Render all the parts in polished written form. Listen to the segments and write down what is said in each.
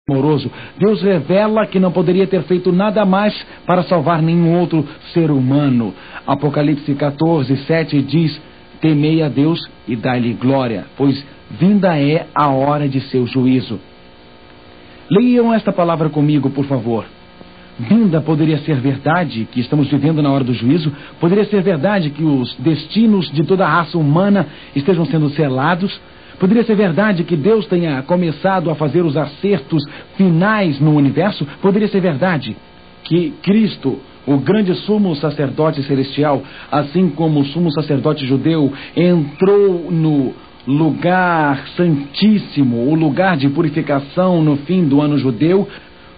amoroso. Deus revela que não poderia ter feito nada mais para salvar nenhum outro ser humano. Apocalipse 14:7 diz: temei a Deus e dai-lhe glória, pois vinda é a hora de seu juízo. Leiam esta palavra comigo, por favor. Vinda poderia ser verdade que estamos vivendo na hora do juízo? Poderia ser verdade que os destinos de toda a raça humana estejam sendo selados? Poderia ser verdade que Deus tenha começado a fazer os acertos finais no universo? Poderia ser verdade que Cristo, o grande sumo sacerdote celestial, assim como o sumo sacerdote judeu, entrou no lugar santíssimo, o lugar de purificação no fim do ano judeu?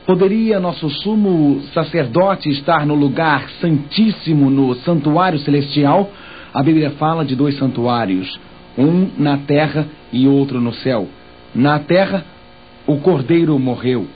Poderia nosso sumo sacerdote estar no lugar santíssimo, no santuário celestial? A Bíblia fala de dois santuários, um na terra e outro no céu. Na terra, o Cordeiro morreu.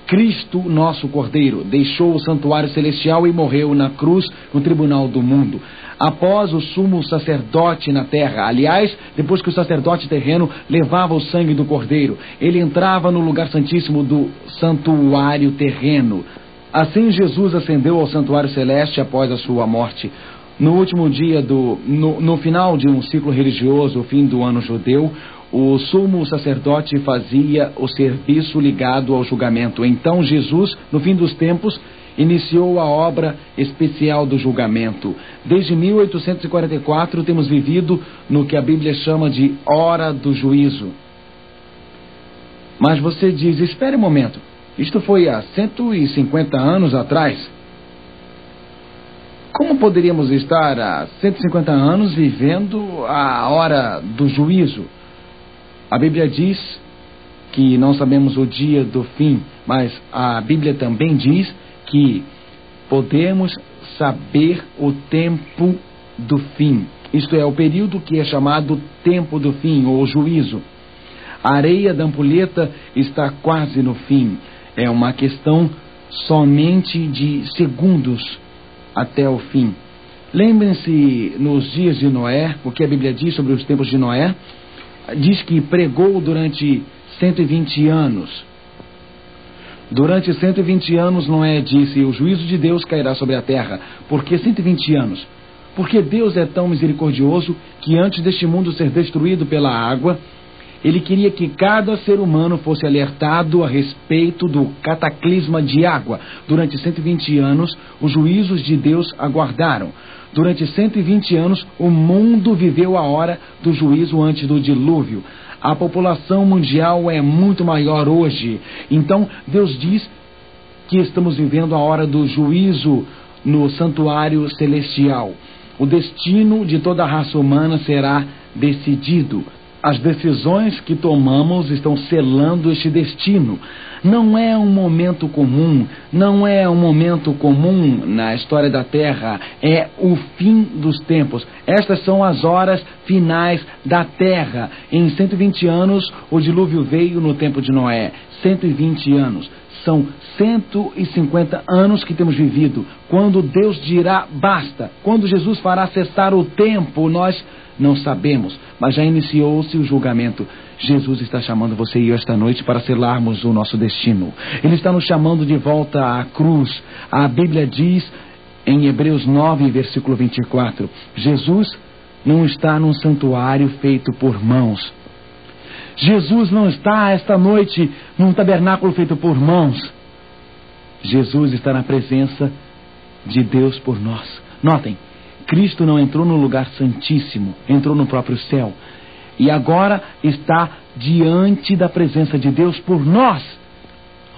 Cristo, nosso Cordeiro, deixou o santuário celestial e morreu na cruz, no tribunal do mundo. Após o sumo sacerdote na terra, aliás, depois que o sacerdote terreno levava o sangue do Cordeiro, ele entrava no lugar santíssimo do santuário terreno. Assim Jesus ascendeu ao santuário celeste após a sua morte. No último dia no final de um ciclo religioso, o fim do ano judeu, o sumo sacerdote fazia o serviço ligado ao julgamento. Então Jesus, no fim dos tempos, iniciou a obra especial do julgamento. Desde 1844 temos vivido no que a Bíblia chama de hora do juízo. Mas você diz, espere um momento, isto foi há 150 anos atrás. Como poderíamos estar há 150 anos vivendo a hora do juízo? A Bíblia diz que não sabemos o dia do fim, mas a Bíblia também diz que podemos saber o tempo do fim. Isto é, o período que é chamado tempo do fim, ou juízo. A areia da ampulheta está quase no fim. É uma questão somente de segundos até o fim. Lembrem-se nos dias de Noé, o que a Bíblia diz sobre os tempos de Noé. Diz que pregou durante 120 anos. Durante 120 anos Noé disse: o juízo de Deus cairá sobre a terra. Por que 120 anos? Porque Deus é tão misericordioso que antes deste mundo ser destruído pela água, Ele queria que cada ser humano fosse alertado a respeito do cataclisma de água. Durante 120 anos, os juízos de Deus aguardaram. Durante 120 anos, o mundo viveu a hora do juízo antes do dilúvio. A população mundial é muito maior hoje. Então, Deus diz que estamos vivendo a hora do juízo no santuário celestial. O destino de toda a raça humana será decidido. As decisões que tomamos estão selando este destino. Não é um momento comum, não é um momento comum na história da Terra, é o fim dos tempos. Estas são as horas finais da Terra. Em 120 anos, o dilúvio veio no tempo de Noé. 120 anos. São 150 anos que temos vivido. Quando Deus dirá basta, quando Jesus fará cessar o tempo, nós não sabemos, mas já iniciou-se o julgamento. Jesus está chamando você e eu esta noite para selarmos o nosso destino. Ele está nos chamando de volta à cruz. A Bíblia diz em Hebreus 9, versículo 24, Jesus não está num santuário feito por mãos. Jesus não está esta noite num tabernáculo feito por mãos. Jesus está na presença de Deus por nós. Notem, Cristo não entrou no lugar santíssimo, entrou no próprio céu. E agora está diante da presença de Deus por nós.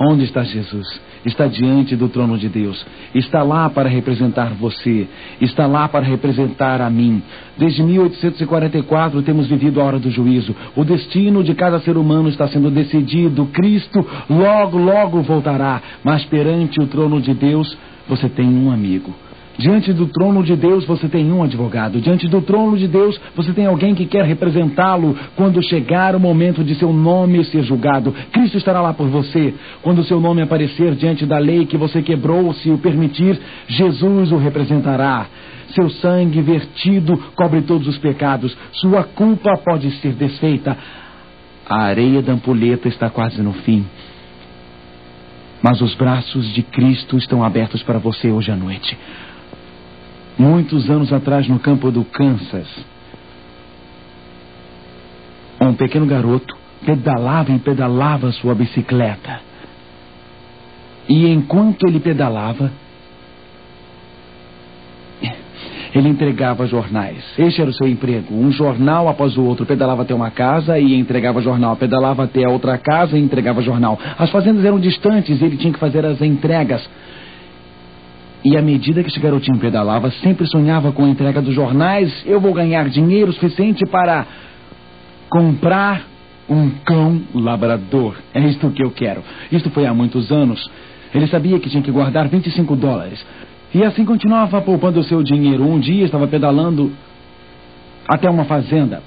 Onde está Jesus? Está diante do trono de Deus. Está lá para representar você. Está lá para representar a mim. Desde 1844 temos vivido a hora do juízo. O destino de cada ser humano está sendo decidido. Cristo logo, logo voltará. Mas perante o trono de Deus, você tem um amigo. Diante do trono de Deus você tem um advogado. Diante do trono de Deus você tem alguém que quer representá-lo quando chegar o momento de seu nome ser julgado. Cristo estará lá por você. Quando seu nome aparecer diante da lei que você quebrou, se o permitir, Jesus o representará. Seu sangue vertido cobre todos os pecados. Sua culpa pode ser desfeita. A areia da ampulheta está quase no fim. Mas os braços de Cristo estão abertos para você hoje à noite. Muitos anos atrás, no campo do Kansas, um pequeno garoto pedalava e pedalava sua bicicleta. E enquanto ele pedalava, ele entregava jornais. Este era o seu emprego. Um jornal após o outro. Pedalava até uma casa e entregava jornal. Pedalava até a outra casa e entregava jornal. As fazendas eram distantes e ele tinha que fazer as entregas. E à medida que esse garotinho pedalava, sempre sonhava com a entrega dos jornais. Eu vou ganhar dinheiro suficiente para comprar um cão labrador. É isto que eu quero. Isto foi há muitos anos. Ele sabia que tinha que guardar $25. E assim continuava poupando o seu dinheiro. Um dia estava pedalando até uma fazenda.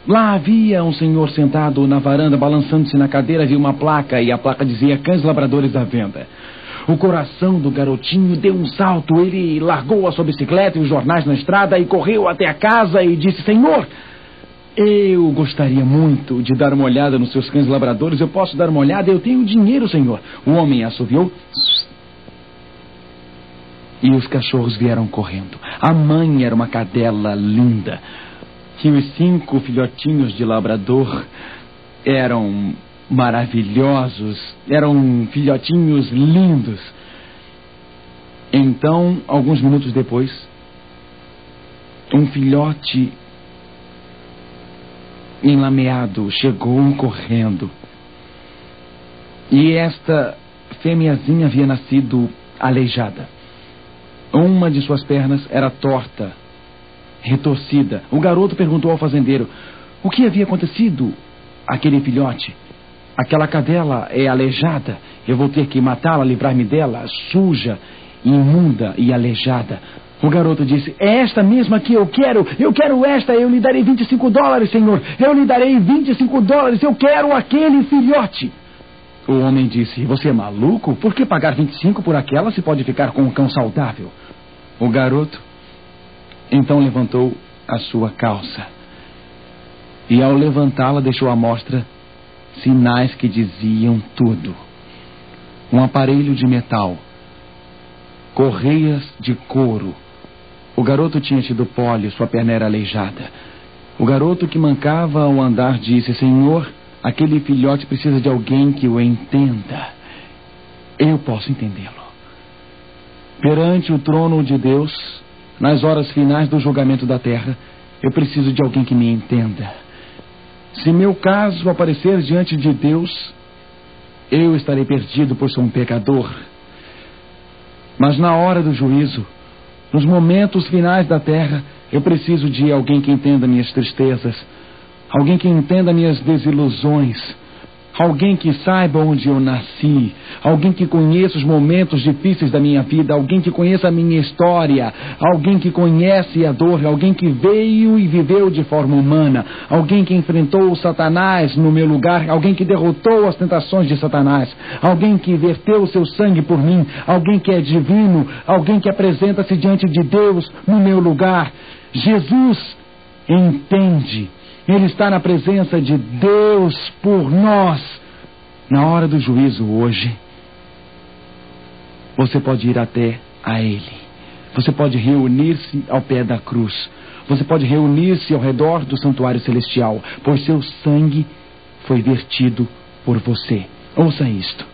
Lá havia um senhor sentado na varanda, balançando-se na cadeira. Havia uma placa e a placa dizia: Cães Labradores à venda. O coração do garotinho deu um salto. Ele largou a sua bicicleta e os jornais na estrada e correu até a casa e disse: Senhor, eu gostaria muito de dar uma olhada nos seus cães labradores. Eu posso dar uma olhada? Eu tenho dinheiro, senhor. O homem assoviou. E os cachorros vieram correndo. A mãe era uma cadela linda. E os 5 filhotinhos de labrador eram maravilhosos. Eram filhotinhos lindos. Então, alguns minutos depois, um filhote enlameado chegou correndo. E esta fêmeazinha havia nascido aleijada. Uma de suas pernas era torta, retorcida. O garoto perguntou ao fazendeiro o que havia acontecido àquele filhote. Aquela cadela é aleijada. Eu vou ter que matá-la, livrar-me dela, suja, imunda e aleijada. O garoto disse: é esta mesma que eu quero. Eu quero esta. Eu lhe darei $25, senhor. Eu lhe darei $25. Eu quero aquele filhote. O homem disse: você é maluco? Por que pagar 25 por aquela se pode ficar com um cão saudável? O garoto então levantou a sua calça. E ao levantá-la deixou à mostra sinais que diziam tudo. Um aparelho de metal, correias de couro. O garoto tinha tido pólio, sua perna era aleijada. O garoto que mancava ao andar disse: Senhor, aquele filhote precisa de alguém que o entenda. Eu posso entendê-lo. Perante o trono de Deus, nas horas finais do julgamento da terra, eu preciso de alguém que me entenda. Se meu caso aparecer diante de Deus, eu estarei perdido por ser um pecador. Mas na hora do juízo, nos momentos finais da terra, eu preciso de alguém que entenda minhas tristezas, alguém que entenda minhas desilusões, alguém que saiba onde eu nasci, alguém que conheça os momentos difíceis da minha vida, alguém que conheça a minha história, alguém que conhece a dor, alguém que veio e viveu de forma humana, alguém que enfrentou o Satanás no meu lugar, alguém que derrotou as tentações de Satanás, alguém que verteu o seu sangue por mim, alguém que é divino, alguém que apresenta-se diante de Deus no meu lugar. Jesus entende. Ele está na presença de Deus por nós. Na hora do juízo hoje, você pode ir até a Ele. Você pode reunir-se ao pé da cruz. Você pode reunir-se ao redor do santuário celestial, pois seu sangue foi vertido por você. Ouça isto.